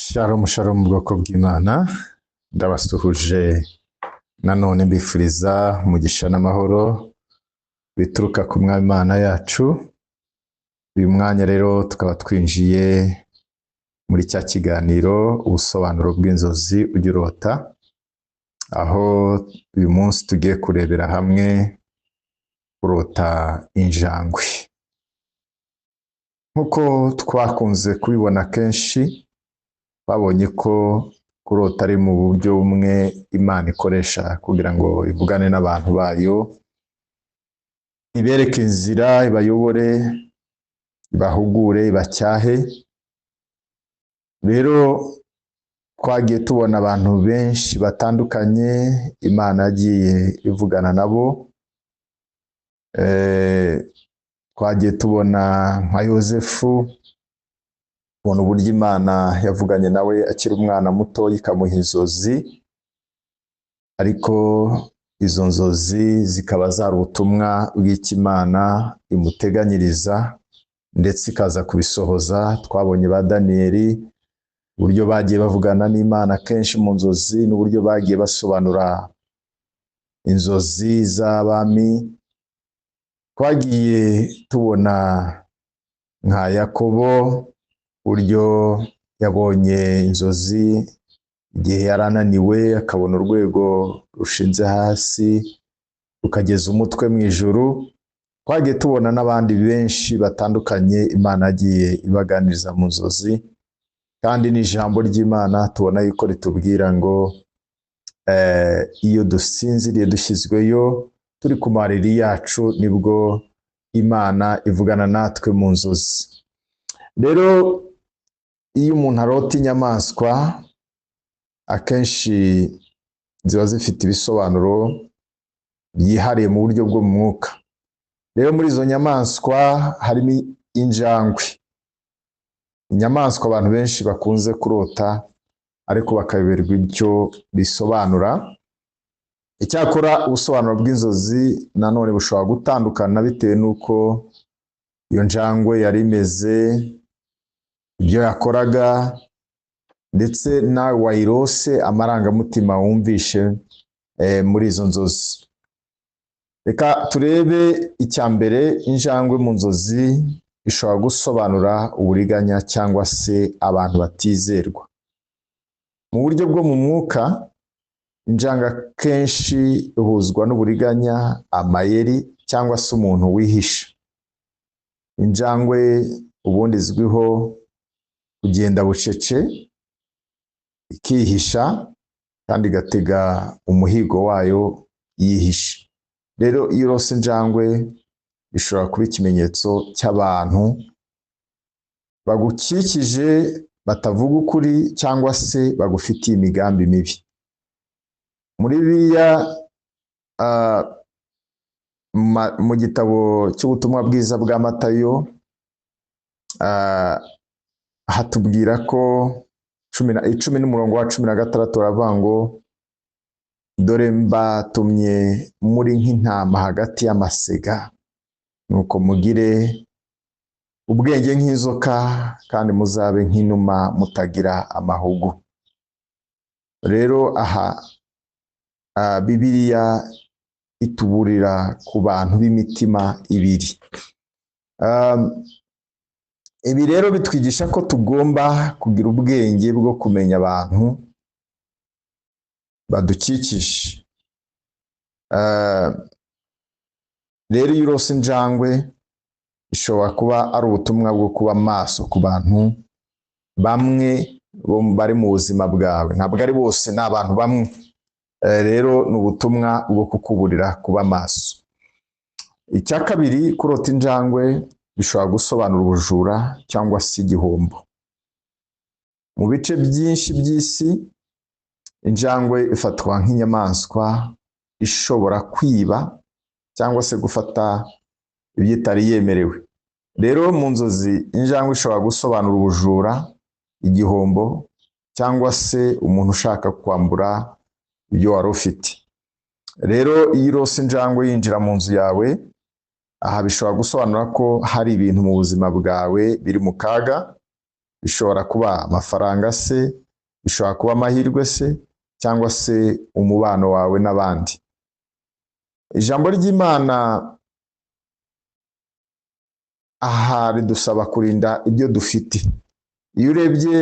Shalom shalom bwoko bw'Imana, ndabasuhuje nanone mbifuriza umugisha n'amahoro bituruka ku Mwami Imana yacu. Uyu mwanya rero tukaba twinjiye muri cya kiganiro ubusobanuro bw'inzozi ujya urota, aho uyu munsi tugiye kurebera hamwe kurota injangwe. Nk'uko twakunze kubibona kenshi, babonye ko kurota ari mu buryo bumwe Imana ikoresha kugira ngo ivugane n'abantu bayo, ibereke inzira, ibayobore, ibahugure, ibacyahe. Rero twagiye tubona abantu benshi batandukanye Imana yagiye ivugana nabo. Twagiye tubona nka Yosefu, ubona uburyo Imana yavuganye nawe akiri umwana muto ikamuha inzozi, ariko izo nzozi zikaba zari ubutumwa bw'icyo Imana imuteganyiriza ndetse ikaza kubisohoza. Twabonye ba Daniyeli uburyo bagiye bavugana n'Imana kenshi mu nzozi, n'uburyo bagiye basobanura inzozi z'abami. Twagiye tubona nka Yakobo uburyo yabonye inzozi igihe yarananiwe, akabona urwego rushinze hasi rukageza umutwe mu ijuru. Twagiye tubona n'abandi benshi batandukanye Imana yagiye ibaganiriza mu nzozi, kandi n'ijambo ry'Imana tubona yuko ritubwira ngo iyo dusinziriye dushyizweyo turi ku mariri yacu nibwo Imana ivugana natwe mu nzozi. Rero iyo umuntu arota inyamaswa, akenshi ziba zifite ibisobanuro byihariye mu buryo bwo mu mwuka. Rero muri izo nyamaswa harimo injangwe, inyamaswa abantu benshi bakunze kurota ariko bakayoberwa icyo bisobanura. Icyakora ubusobanuro bw'inzozi nanone bushobora gutandukana bitewe n'uko iyo njangwe yari imeze, ibyo yakoraga, ndetse nawe wayirose amarangamutima wumvishe muri izo nzozi. Reka turebe icya mbere. Injangwe mu nzozi ishobora gusobanura uburiganya cyangwa se abantu batizerwa. Mu buryo bwo mu mwuka, injangwe akenshi ihuzwa n'uburiganya, amayeri cyangwa se umuntu wihisha. Injangwe ubundi izwiho kugenda bucece, ikihisha kandi igatega umuhigo wayo yihishe. Rero iyo urose injangwe bishobora kuba ikimenyetso cy'abantu bagukikije batavuga ukuri cyangwa se bagufitiye imigambi mibi. Muri Bibiliya mu gitabo cy'ubutumwa bwiza bwa Matayo hatubwira ko 10:16 baravuga ngo dore mbatumye muri nk'intama hagati y'amasega, nuko mugire ubwenge nk'inzoka kandi muzabe nk'inuma mutagira amahugu. Rero aha Bibiliya ituburira ku bantu b'imitima ibiri. Ibi rero bitwigisha ko tugomba kugira ubwenge bwo kumenya abantu badukikije. Rero iyo urose injangwe ishobora kuba ari ubutumwa bwo kuba maso ku bantu bamwe bari mu buzima bwawe. Ntabwo ari bose, ni abantu bamwe. Rero ni ubutumwa bwo kukuburira kuba maso. Icya kabiri, kurota injangwe bishobora gusobanura ubujura cyangwa se igihombo. Mu bice byinshi by'isi, injangwe ifatwa nk'inyamaswa ishobora kwiba cyangwa se gufata ibyitari yemerewe. Rero mu nzozi injangwe ishobora gusobanura ubujura, igihombo, cyangwa se umuntu ushaka kwambura ibyo wari ufite. Rero iyo urose injangwe yinjira mu nzu yawe, aha bishobora gusobanura ko hari ibintu mu buzima bwawe biri mu kaga, bishobora kuba amafaranga se, bishobora kuba amahirwe se, cyangwa se umubano wawe n'abandi. Ijambo ry'Imana aha ridusaba kurinda ibyo dufite. Iyo urebye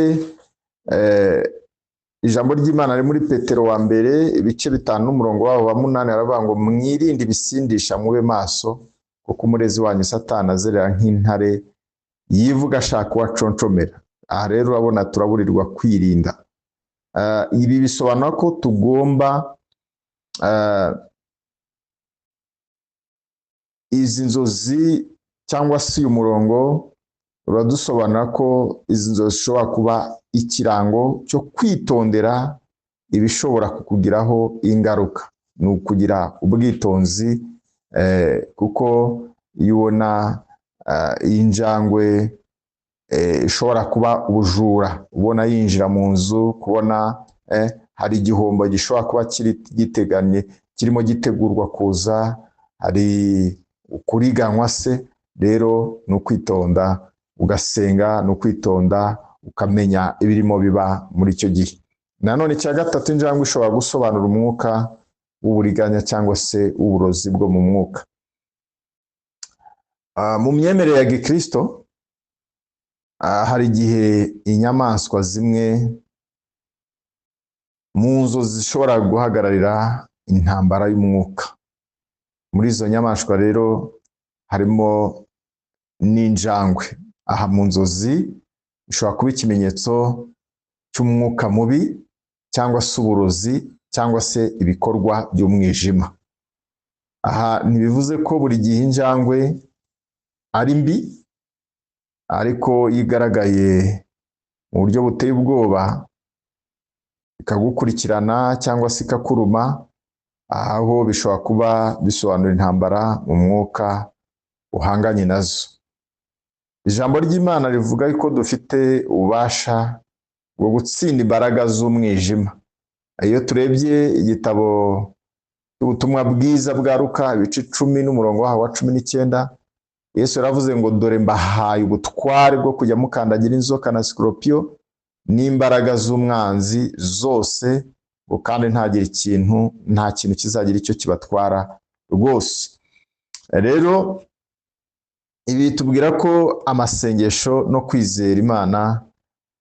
ijambo ry'Imana ari muri Petero wa mbere ibice 5 n'umurongo waho wa 8 aravuga ngo mwirinde ibisindisha mube maso kuko umurezi wanyu Satani azerera nk'intare yivuga ashaka uwaconcomera. Aha rero urabona turaburirwa kwirinda. Ibi bisobanura ko tugomba izi nzozi cyangwa se uyu murongo uradusobanura ko izi nzozi zishobora kuba ikirango cyo kwitondera ibishobora kukugiraho ingaruka. Ni ukugira ubwitonzi kuko iyo ubona injangwe ishobora kuba ubujura, ubona yinjira mu nzu, kubona hari igihombo gishobora kuba kirimo gitegurwa kuza, hari kuriganywa se. Rero ni ukwitonda ugasenga, ni ukwitonda ukamenya ibirimo biba muri icyo gihe. Nanone icya gatatu, injangwe ishobora gusobanura umwuka w'uburiganya cyangwa se uburozi bwo mu mwuka. Mu myemerere ya Gikristo hari igihe inyamaswa zimwe mu nzozi zishobora guhagararira intambara y'umwuka. Muri izo nyamaswa rero harimo n'injangwe. Aha mu nzozi bishobora kuba ikimenyetso cy'umwuka mubi cyangwa se uburozi cyangwa se ibikorwa by'umwijima. Aha ntibivuze ko buri gihe injangwe ari mbi, ariko yigaragaye mu buryo buteye ubwoba ikagukurikirana cyangwa se ikakuruma, aho bishobora kuba bisobanura intambara mu mwuka uhanganye nazo. Ijambo ry'Imana rivuga ko dufite ububasha bwo gutsinda imbaraga z'umwijima. Iyo turebye igitabo cy'ubutumwa bwiza bwa Luka ibice 10 n'umurongo waho wa 19, Yesu yaravuze ngo dore mbahaye ubutware bwo kujya mukandagira inzoka na sikorupiyo n'imbaraga z'umwanzi zose, kandi nta kintu kizagira icyo kibatwara rwose. Rero ibi tubwira ko amasengesho no kwizera Imana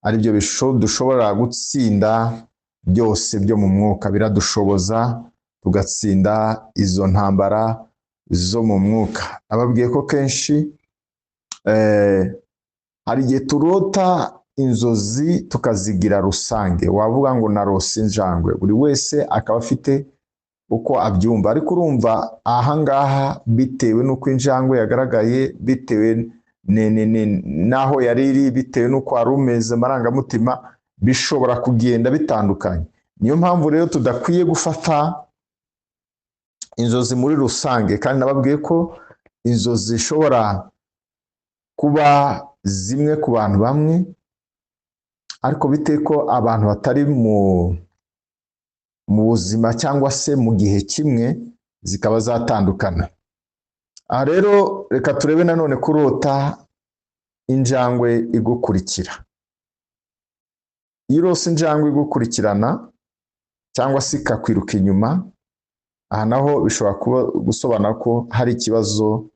ari byo dushobora gutsinda byose byo mu mwuka. Biradushoboza tugatsinda izo ntambara zo mu mwuka. Ababwiye ko kenshi hari igihe turota inzozi tukazigira rusange. Wavuga ngo narose injangwe, buri wese akaba afite uko abyumva, ariko urumva ahangaha bitewe n'uko injangwe yagaragaye, bitewe n'aho yari iri, bitewe n'uko wari umeze amarangamutima, bishobora kugenda bitandukanye. Niyo mpamvu rero tudakwiye gufata inzozi muri rusange, kandi nababwiye ko inzozi zishobora kuba zimwe ku bantu bamwe, ariko bitewe ko abantu batari mu buzima cyangwa se mu gihe kimwe zikaba zatandukana. Aha rero reka turebe nanone kurota injangwe igukurikira. Iyo urose injangwe igukurikirana cyangwa se ikakwiruka inyuma, aha naho bishobora kuba gusobanura ko hari ikibazo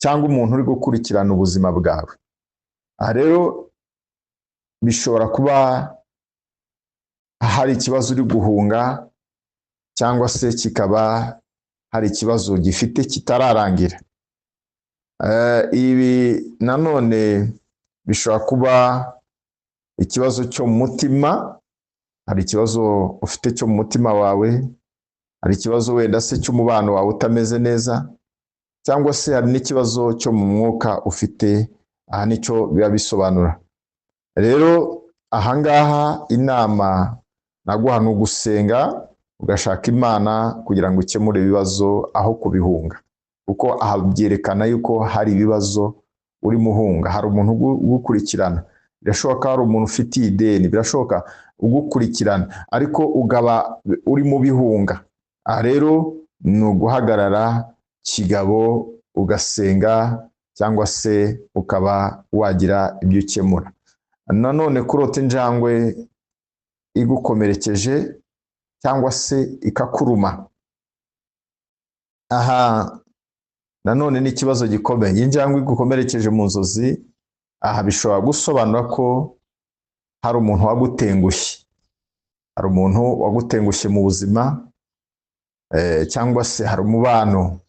cyangwa umuntu uri gukurikirana ubuzima bwawe. Aha rero bishobora kuba hari ikibazo uri guhunga, cyangwa se kikaba hari ikibazo gifite kitararangira. Ibi nanone bishobora kuba ikibazo cyo mu mutima. Hari ikibazo ufite cyo mu mutima wawe, hari ikibazo wenda se cy'umubano wawe utameze neza, cyangwa se hari n'ikibazo cyo mu mwuka ufite. Aha nicyo biba bisobanura. Rero ahangaha inama naguha ni ugusenga, ugashaka Imana kugira ngo ukemure ibibazo aho kubihunga, kuko aha byerekana yuko hari ibibazo uri muhunga. Hari umuntu ugukurikirana, birashoboka hari umuntu ufitiye ideni, birashoboka ugukurikirana ariko ugaba uri mu bihunga. Aha rero ni uguhagarara kigabo ugasenga, cyangwa se ukaba wagira ibyo ukemura. nanone kurota injangwe igukomerekeje cyangwa se ikakuruma. Aha nanone ni ikibazo gikomeye. Injangwe igukomerekeje mu nzozi, aha bishobora gusobanura ko hari umuntu wagutengushye, hari umuntu wagutengushye mu buzima, cyangwa se hari umubano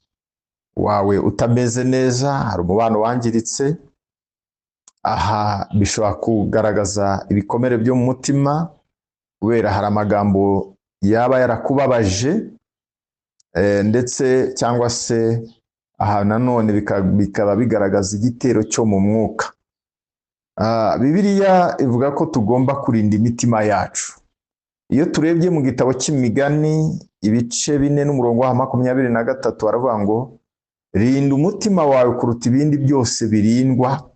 wawe utameze neza, hari umubano wangiritse. Aha bishobora kugaragaza ibikomere byo mu mutima, kubera hari amagambo yaba yarakubabaje, ndetse cyangwa se aha nanone bikaba bigaragaza igitero cyo mu mwuka. Bibiliya ivuga ko tugomba kurinda imitima yacu. Iyo turebye mu gitabo cy'Imigani ibice 4 n'umurongo wa 23 baravuga ngo rinda umutima wawe kuruta ibindi byose birindwa,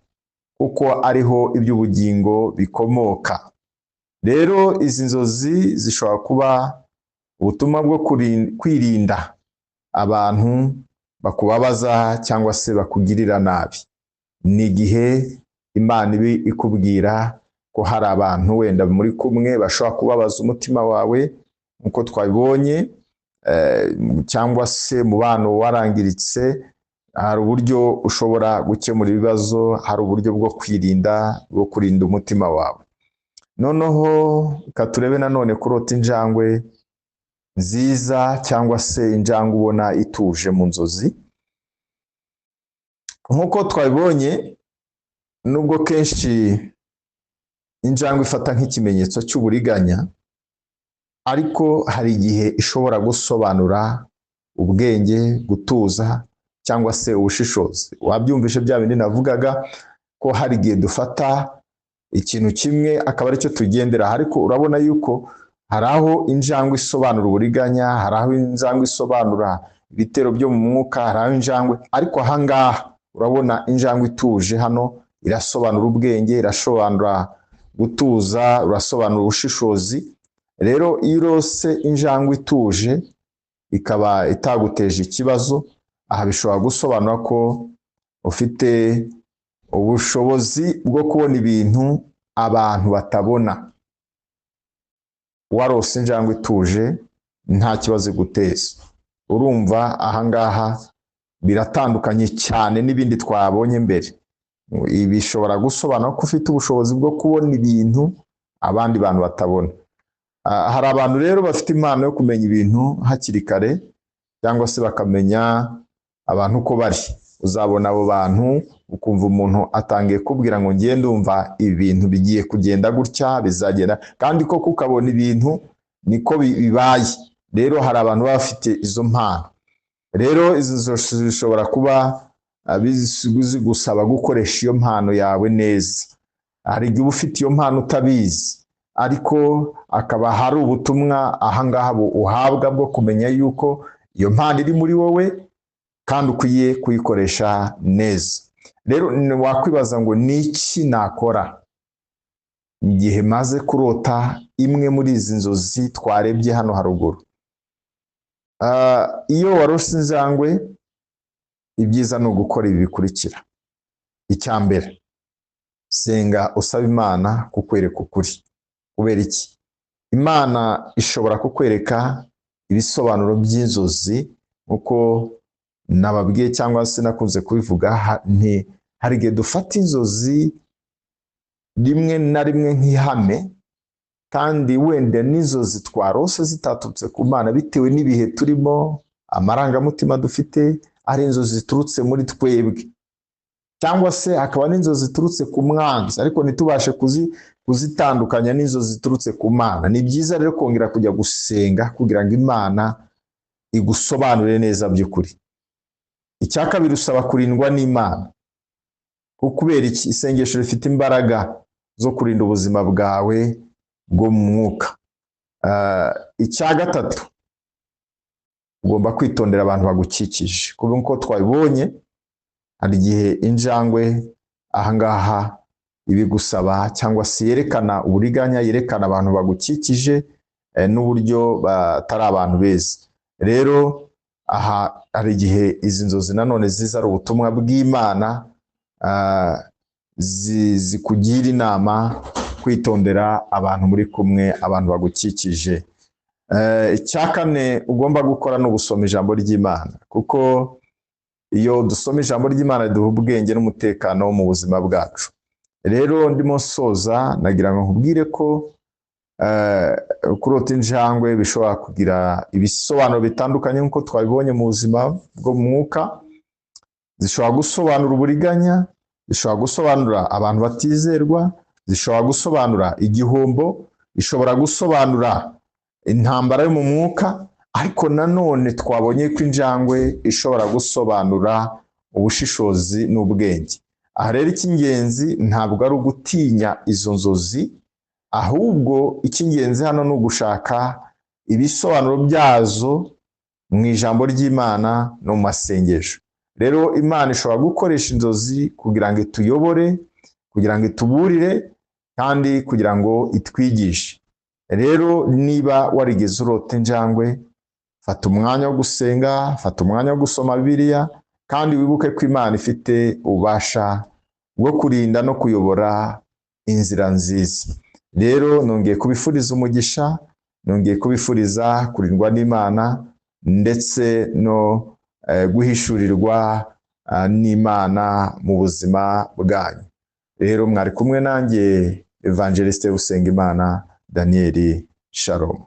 kuko ariho iby'ubugingo bikomoka. Rero izi nzozi zishobora kuba ubutumwa bwo kwirinda abantu bakubabaza cyangwa se bakugirira nabi. Ni igihe Imana ibi ikubwira ko hari abantu wenda muri kumwe bashobora kubabaza umutima wawe nkuko twabibonye, cyangwa se mu bantu warangiritse. Hari uburyo ushobora gukemura ibibazo, hari uburyo bwo kwirinda, bwo kurinda umutima wawe. Noneho katurebe nanone kurota injangwe nziza cyangwa se injangwe ubona ituje mu nzozi. Nkuko twabibonye, nubwo kenshi injangwe ifata nk'ikimenyetso cy'uburiganya, ariko hari igihe ishobora gusobanura ubwenge, gutuza cyangwa se ubushishozi. Wabyumvishe bya bindi navugaga ko hari igihe dufata ikintu kimwe akaba aricyo tugendera, ariko urabona yuko hari aho injangwe isobanura uburiganya, hari aho injangwe isobanura ibitero byo mu mwuka, hari aho injangwe, ariko ahangaha urabona injangwe ituje hano irasobanura ubwenge, irasobanura gutuza, irasobanura ubushishozi. Rero iyo urose injangwe ituje ikaba itaguteje ikibazo, aha bishobora gusobanura ko ufite ubushobozi bwo kubona ibintu abantu batabona. Warose injangwe ituje nta kibazo iguteza. Urumva ahangaha biratandukanye cyane n'ibindi twabonye mbere. Ibi bishobora gusobanura ko ufite ubushobozi bwo kubona ibintu abandi bantu batabona. Hari abantu rero bafite impano yo kumenya ibintu hakiri kare, cyangwa se bakamenya abantu uko bari. Uzabona abo bantu ukumva umuntu atangiye kubwira ngo ngiye ndumva ibintu bigiye kugenda gutya, bizagenda, kandi koko ukabona ibintu niko bibaye. Rero hari abantu bafite izo mpano. Rero izo zishobora kuba gusaba gukoresha iyo mpano yawe neza. Hari igihe ufite iyo mpano utabizi, ariko akaba hari ubutumwa ahangaha uhabwa bwo kumenya yuko iyo mpano iri muri wowe kandi ukwiye kuyikoresha neza. Rero wakwibaza ngo ni iki nakora igihe maze kurota imwe muri izi nzozi twarebye hano haruguru? Iyo warose injangwe, ibyiza ni ugukora ibi bikurikira. Icya mbere, senga usaba Imana kukwereka ukuri. Kubera iki? Imana ishobora kukwereka ibisobanuro by'inzozi, uko nababwiye cyangwa se nakunze kubivuga, hari igihe dufata inzozi rimwe na rimwe nk'ihame, kandi wenda n'inzozi twarose zitaturutse ku Mana bitewe n'ibihe turimo, amarangamutima dufite, ari inzozi ziturutse muri twebwe, cyangwa se hakaba n'inzozi ziturutse ku mwanzi, ariko ntitubashe kuzitandukanya n'inzozi ziturutse ku Mana. Ni byiza rero kongera kujya gusenga kugira ngo Imana igusobanurire neza by'ukuri. Icya kabiri, usaba kurindwa n'Imana. Kubera iki? Isengesho rifite imbaraga zo kurinda ubuzima bwawe bwo mu mwuka. Icya gatatu, ugomba kwitondera abantu bagukikije. Kuko uko twabibonye, hari igihe injangwe ahangaha ibigusaba cyangwa se yerekana uburiganya, yerekana abantu bagukikije n'uburyo batari abantu beza. Rero aha hari igihe izi nzozi nanone ziza ari ubutumwa bw'Imana zikugira inama kwitondera abantu muri kumwe, abantu bagukikije. Icya kane ugomba gukora ni ugusoma ijambo ry'Imana, kuko iyo dusoma ijambo ry'Imana riduha ubwenge n'umutekano mu buzima bwacu. Rero ndimo soza nagira ngo nkubwire ko kurota injangwe bishobora kugira ibisobanuro bitandukanye nk'uko twabibonye mu buzima bwo mu mwuka. Zishobora gusobanura uburiganya, zishobora gusobanura abantu batizerwa, zishobora gusobanura igihombo, ishobora gusobanura intambara yo mu mwuka, ariko nanone twabonye ko injangwe ishobora gusobanura ubushishozi n'ubwenge. Aha rero icy'ingenzi ntabwo ari ugutinya izo nzozi, ahubwo icy'ingenzi hano ni ugushaka ibisobanuro byazo mu ijambo ry'Imana no mu masengesho. Rero Imana ishobora gukoresha inzozi kugira ngo ituyobore, kugira ngo ituburire, kandi kugira ngo itwigishe. Rero niba warigeze urota injangwe, fata umwanya wo gusenga, fata umwanya wo gusoma Bibiliya, kandi wibuke ko Imana ifite ububasha bwo kurinda no kuyobora inzira nziza. Rero nongeye kubifuriza umugisha, nongeye kubifuriza kurindwa n'Imana, ndetse no guhishurirwa n'Imana mu buzima bwanyu. Rero mwari kumwe nanjye Evangeliste Usengimana Daniel. Shalom.